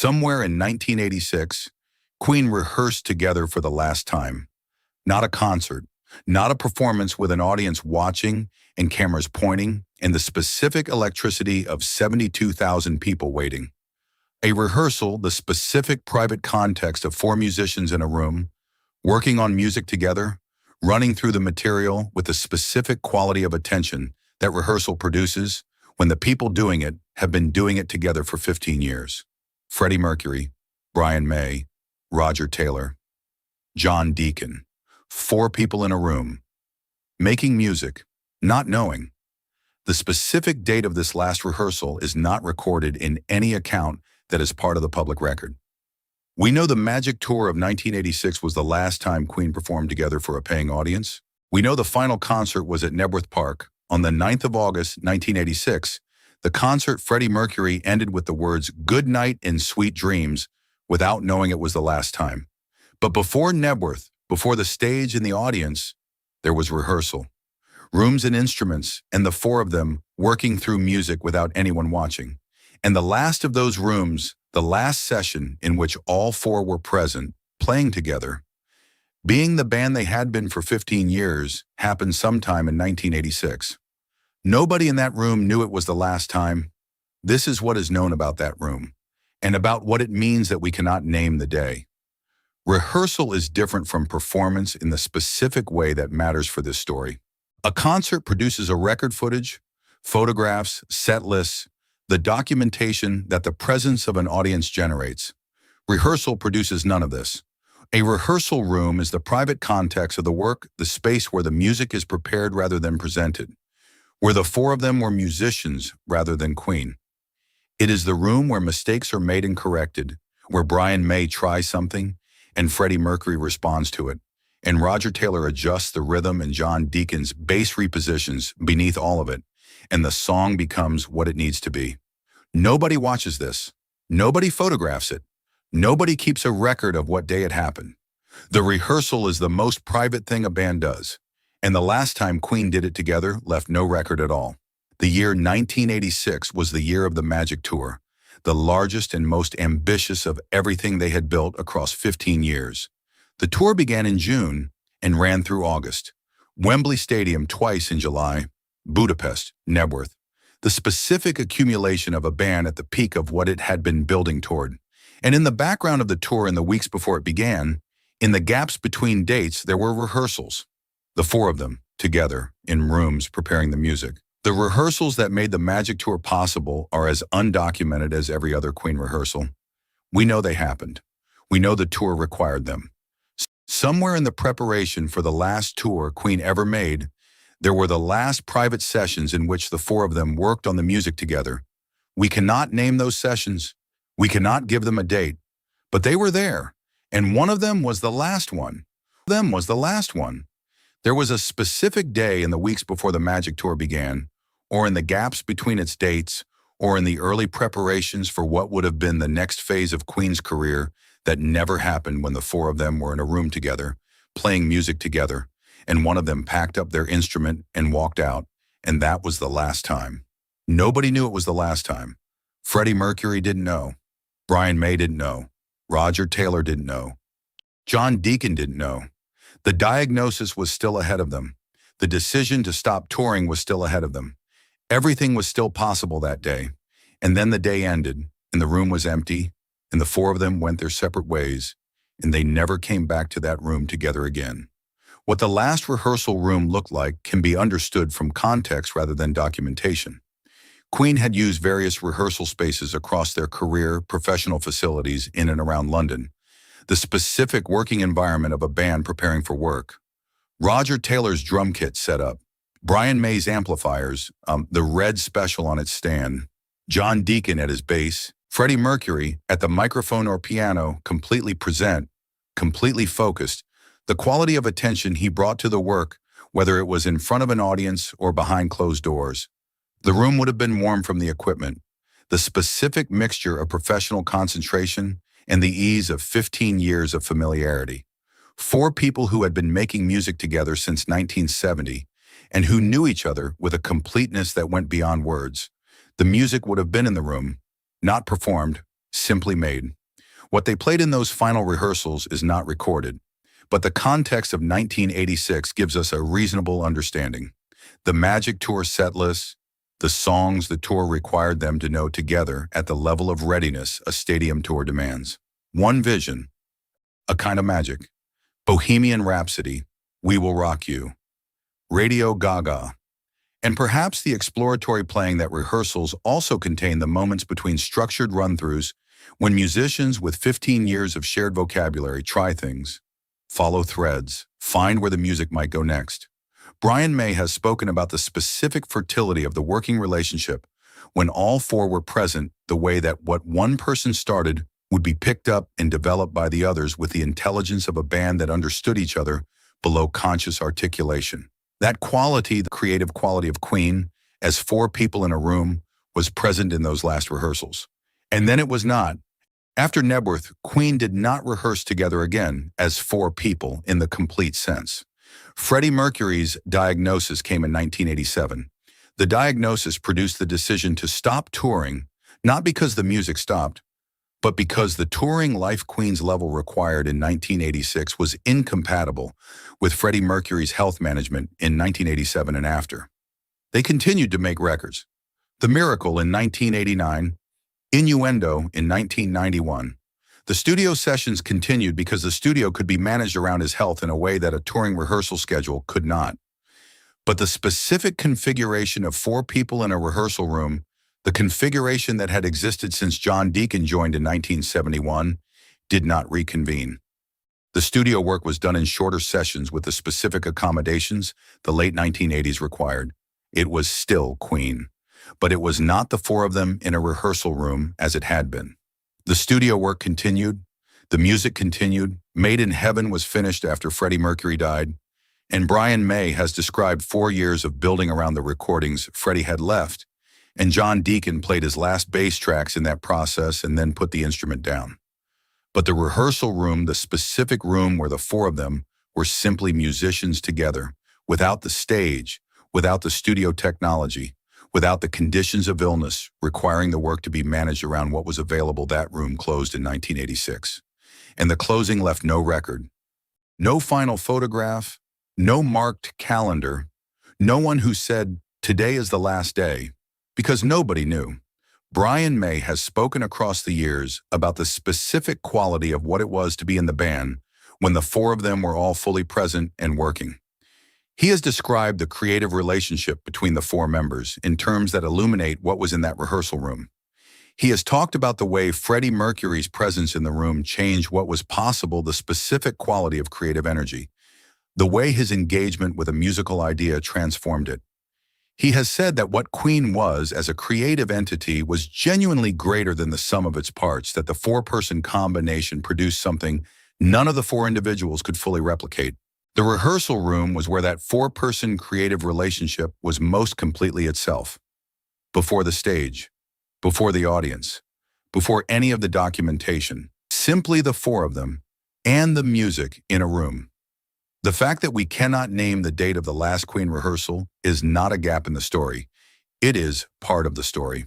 Somewhere in 1986, Queen rehearsed together for the last time. Not a concert, not a performance with an audience watching and cameras pointing and the specific electricity of 72,000 people waiting. A rehearsal, the specific private context of four musicians in a room, working on music together, running through the material with the specific quality of attention that rehearsal produces when the people doing it have been doing it together for 15 years. Freddie Mercury, Brian May, Roger Taylor, John Deacon. Four people in a room, making music, not knowing. The specific date of this last rehearsal is not recorded in any account that is part of the public record. We know the Magic Tour of 1986 was the last time Queen performed together for a paying audience. We know the final concert was at Knebworth Park on the 9th of August, 1986. The concert, Freddie Mercury ended with the words, "Good night and sweet dreams," without knowing it was the last time. But before Knebworth, before the stage and the audience, there was rehearsal. Rooms and instruments, and the four of them working through music without anyone watching. And the last of those rooms, the last session in which all four were present, playing together, being the band they had been for 15 years, happened sometime in 1986. Nobody in that room knew it was the last time. This is what is known about that room, and about what it means that we cannot name the day. Rehearsal is different from performance in the specific way that matters for this story. A concert produces a record footage, photographs, set lists, the documentation that the presence of an audience generates. Rehearsal produces none of this. A rehearsal room is the private context of the work, the space where the music is prepared rather than presented, where the four of them were musicians rather than Queen. It is the room where mistakes are made and corrected, where Brian May tries something, and Freddie Mercury responds to it, and Roger Taylor adjusts the rhythm and John Deacon's bass repositions beneath all of it, and the song becomes what it needs to be. Nobody watches this. Nobody photographs it. Nobody keeps a record of what day it happened. The rehearsal is the most private thing a band does, and the last time Queen did it together left no record at all. The year 1986 was the year of the Magic Tour, the largest and most ambitious of everything they had built across 15 years. The tour began in June and ran through August. Wembley Stadium twice in July, Budapest, Knebworth. The specific accumulation of a band at the peak of what it had been building toward. And in the background of the tour in the weeks before it began, in the gaps between dates, there were rehearsals. The four of them, together, in rooms preparing the music. The rehearsals that made the Magic Tour possible are as undocumented as every other Queen rehearsal. We know they happened. We know the tour required them. Somewhere in the preparation for the last tour Queen ever made, there were the last private sessions in which the four of them worked on the music together. We cannot name those sessions. We cannot give them a date. But they were there, and one of them was the last one. There was a specific day in the weeks before the Magic Tour began, or in the gaps between its dates, or in the early preparations for what would have been the next phase of Queen's career that never happened when the four of them were in a room together, playing music together, and one of them packed up their instrument and walked out, and that was the last time. Nobody knew it was the last time. Freddie Mercury didn't know. Brian May didn't know. Roger Taylor didn't know. John Deacon didn't know. The diagnosis was still ahead of them. The decision to stop touring was still ahead of them. Everything was still possible that day. And then the day ended, and the room was empty, and the four of them went their separate ways, and they never came back to that room together again. What the last rehearsal room looked like can be understood from context rather than documentation. Queen had used various rehearsal spaces across their career, professional facilities in and around London, the specific working environment of a band preparing for work. Roger Taylor's drum kit set up, Brian May's amplifiers, the Red Special on its stand, John Deacon at his bass, Freddie Mercury at the microphone or piano, completely present, completely focused, the quality of attention he brought to the work, whether it was in front of an audience or behind closed doors. The room would have been warm from the equipment, the specific mixture of professional concentration and the ease of 15 years of familiarity. Four people who had been making music together since 1970 and who knew each other with a completeness that went beyond words. The music would have been in the room, not performed, simply made. What they played in those final rehearsals is not recorded, but the context of 1986 gives us a reasonable understanding. The Magic Tour set list, the songs the tour required them to know together at the level of readiness a stadium tour demands. One vision, a kind of magic. Bohemian Rhapsody, We Will Rock You, Radio Gaga, and perhaps the exploratory playing that rehearsals also contain the moments between structured run-throughs when musicians with 15 years of shared vocabulary try things, follow threads, find where the music might go next. Brian May has spoken about the specific fertility of the working relationship when all four were present, the way that what one person started would be picked up and developed by the others with the intelligence of a band that understood each other below conscious articulation. That quality, the creative quality of Queen, as four people in a room, was present in those last rehearsals. And then it was not. After Knebworth, Queen did not rehearse together again as four people in the complete sense. Freddie Mercury's diagnosis came in 1987. The diagnosis produced the decision to stop touring, not because the music stopped, but because the touring life Queen's level required in 1986 was incompatible with Freddie Mercury's health management in 1987 and after. They continued to make records. The Miracle in 1989, Innuendo in 1991. The studio sessions continued because the studio could be managed around his health in a way that a touring rehearsal schedule could not. But the specific configuration of four people in a rehearsal room, the configuration that had existed since John Deacon joined in 1971, did not reconvene. The studio work was done in shorter sessions with the specific accommodations the late 1980s required. It was still Queen, but it was not the four of them in a rehearsal room as it had been. The studio work continued, the music continued, Made in Heaven was finished after Freddie Mercury died, and Brian May has described 4 years of building around the recordings Freddie had left, and John Deacon played his last bass tracks in that process and then put the instrument down. But the rehearsal room, the specific room where the four of them were simply musicians together, without the stage, without the studio technology, without the conditions of illness requiring the work to be managed around what was available, that room closed in 1986. And the closing left no record, no final photograph, no marked calendar, no one who said, "Today is the last day," because nobody knew. Brian May has spoken across the years about the specific quality of what it was to be in the band when the four of them were all fully present and working. He has described the creative relationship between the four members in terms that illuminate what was in that rehearsal room. He has talked about the way Freddie Mercury's presence in the room changed what was possible, the specific quality of creative energy, the way his engagement with a musical idea transformed it. He has said that what Queen was as a creative entity was genuinely greater than the sum of its parts, that the four-person combination produced something none of the four individuals could fully replicate. The rehearsal room was where that four-person creative relationship was most completely itself. Before the stage, before the audience, before any of the documentation, simply the four of them and the music in a room. The fact that we cannot name the date of the last Queen rehearsal is not a gap in the story. It is part of the story.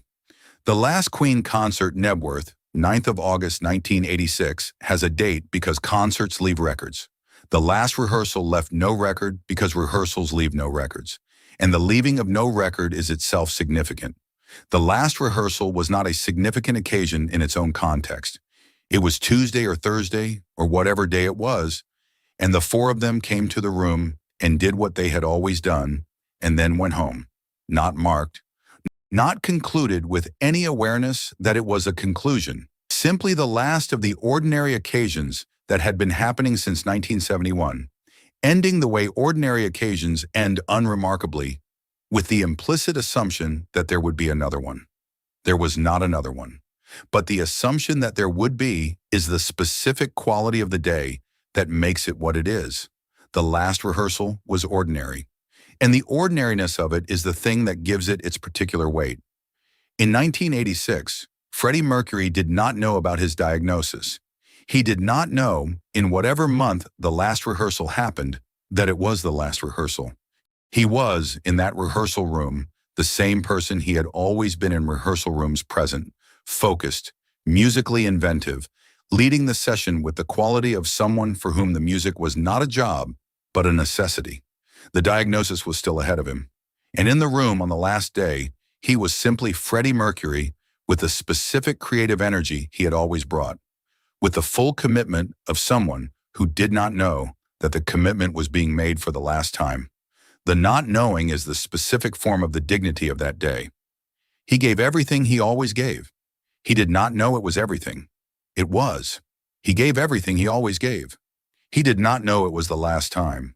The last Queen concert, Knebworth, 9th of August 1986, has a date because concerts leave records. The last rehearsal left no record because rehearsals leave no records. And the leaving of no record is itself significant. The last rehearsal was not a significant occasion in its own context. It was Tuesday or Thursday or whatever day it was, and the four of them came to the room and did what they had always done, and then went home, not marked, not concluded with any awareness that it was a conclusion, simply the last of the ordinary occasions that had been happening since 1971, ending the way ordinary occasions end unremarkably, with the implicit assumption that there would be another one. There was not another one, but the assumption that there would be is the specific quality of the day that makes it what it is. The last rehearsal was ordinary, and the ordinariness of it is the thing that gives it its particular weight. In 1986, Freddie Mercury did not know about his diagnosis. He did not know, in whatever month the last rehearsal happened, that it was the last rehearsal. He was, in that rehearsal room, the same person he had always been in rehearsal rooms, present, focused, musically inventive, leading the session with the quality of someone for whom the music was not a job, but a necessity. The diagnosis was still ahead of him. And in the room on the last day, he was simply Freddie Mercury with the specific creative energy he had always brought, with the full commitment of someone who did not know that the commitment was being made for the last time. The not knowing is the specific form of the dignity of that day. He gave everything he always gave. He did not know it was everything. It was. He gave everything he always gave. He did not know it was the last time.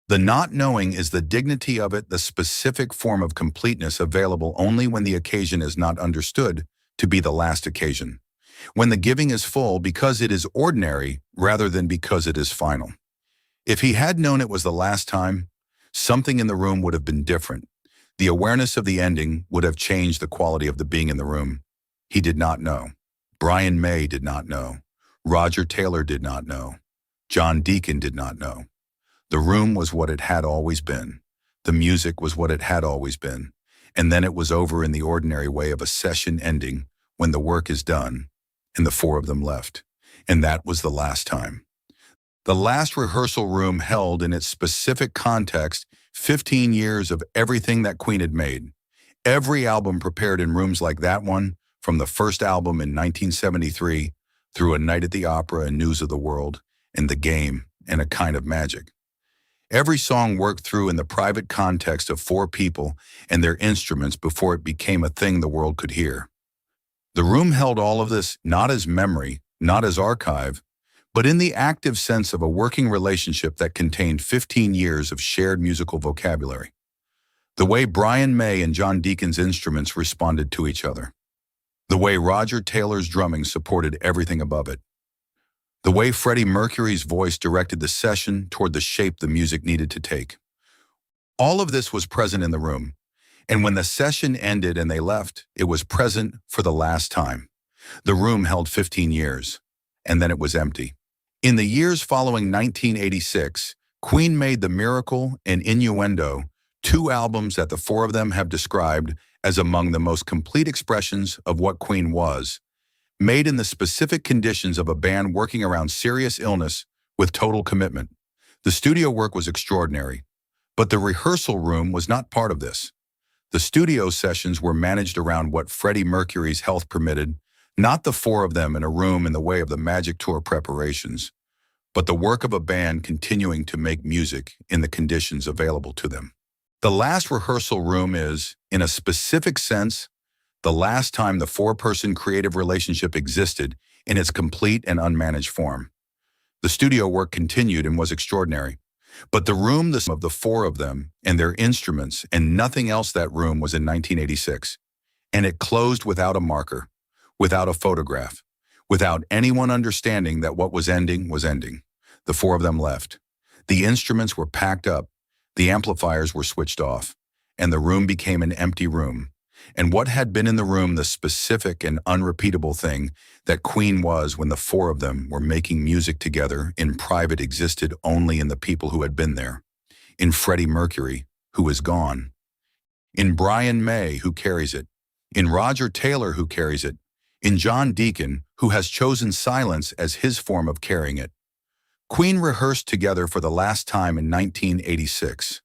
The not knowing is the dignity of it, the specific form of completeness available only when the occasion is not understood to be the last occasion. When the giving is full because it is ordinary rather than because it is final. If he had known it was the last time, something in the room would have been different. The awareness of the ending would have changed the quality of the being in the room. He did not know. Brian May did not know. Roger Taylor did not know. John Deacon did not know. The room was what it had always been. The music was what it had always been. And then it was over in the ordinary way of a session ending when the work is done, and the four of them left. And that was the last time. The last rehearsal room held in its specific context 15 years of everything that Queen had made. Every album prepared in rooms like that one, from the first album in 1973 through A Night at the Opera and News of the World, and The Game, and A Kind of Magic. Every song worked through in the private context of four people and their instruments before it became a thing the world could hear. The room held all of this not as memory, not as archive, but in the active sense of a working relationship that contained 15 years of shared musical vocabulary. The way Brian May and John Deacon's instruments responded to each other. The way Roger Taylor's drumming supported everything above it. The way Freddie Mercury's voice directed the session toward the shape the music needed to take. All of this was present in the room, and when the session ended and they left, it was present for the last time. The room held 15 years, and then it was empty. In the years following 1986, Queen made The Miracle and Innuendo, two albums that the four of them have described as among the most complete expressions of what Queen was, made in the specific conditions of a band working around serious illness with total commitment. The studio work was extraordinary, but the rehearsal room was not part of this. The studio sessions were managed around what Freddie Mercury's health permitted, not the four of them in a room in the way of the Magic Tour preparations, but the work of a band continuing to make music in the conditions available to them. The last rehearsal room is, in a specific sense, the last time the four-person creative relationship existed in its complete and unmanaged form. The studio work continued and was extraordinary, but the room of the four of them and their instruments and nothing else that room was in 1986, and it closed without a marker, without a photograph, without anyone understanding that what was ending was ending. The four of them left. The instruments were packed up, the amplifiers were switched off, and the room became an empty room. And what had been in the room the specific and unrepeatable thing that Queen was when the four of them were making music together in private existed only in the people who had been there. In Freddie Mercury, who is gone. In Brian May, who carries it. In Roger Taylor, who carries it. In John Deacon, who has chosen silence as his form of carrying it. Queen rehearsed together for the last time in 1986.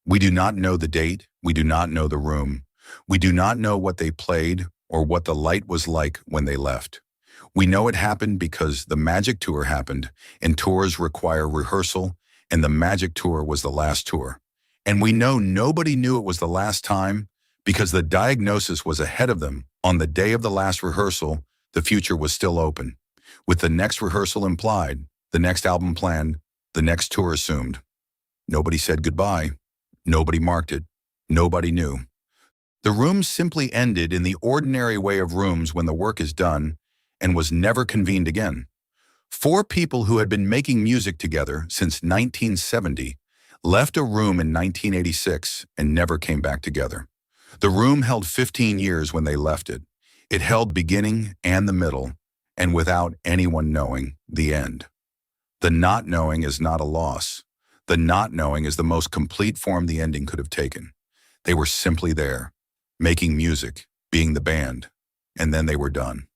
We do not know the date, we do not know the room. We do not know what they played or what the light was like when they left. We know it happened because the Magic Tour happened, and tours require rehearsal, and the Magic Tour was the last tour. And we know nobody knew it was the last time because the diagnosis was ahead of them. On the day of the last rehearsal, the future was still open, with the next rehearsal implied, the next album planned, the next tour assumed. Nobody said goodbye. Nobody marked it. Nobody knew. The room simply ended in the ordinary way of rooms when the work is done and was never convened again. Four people who had been making music together since 1970 left a room in 1986 and never came back together. The room held 15 years when they left it. It held beginning and the middle, and without anyone knowing the end. The not knowing is not a loss. The not knowing is the most complete form the ending could have taken. They were simply there, making music, being the band, and then they were done.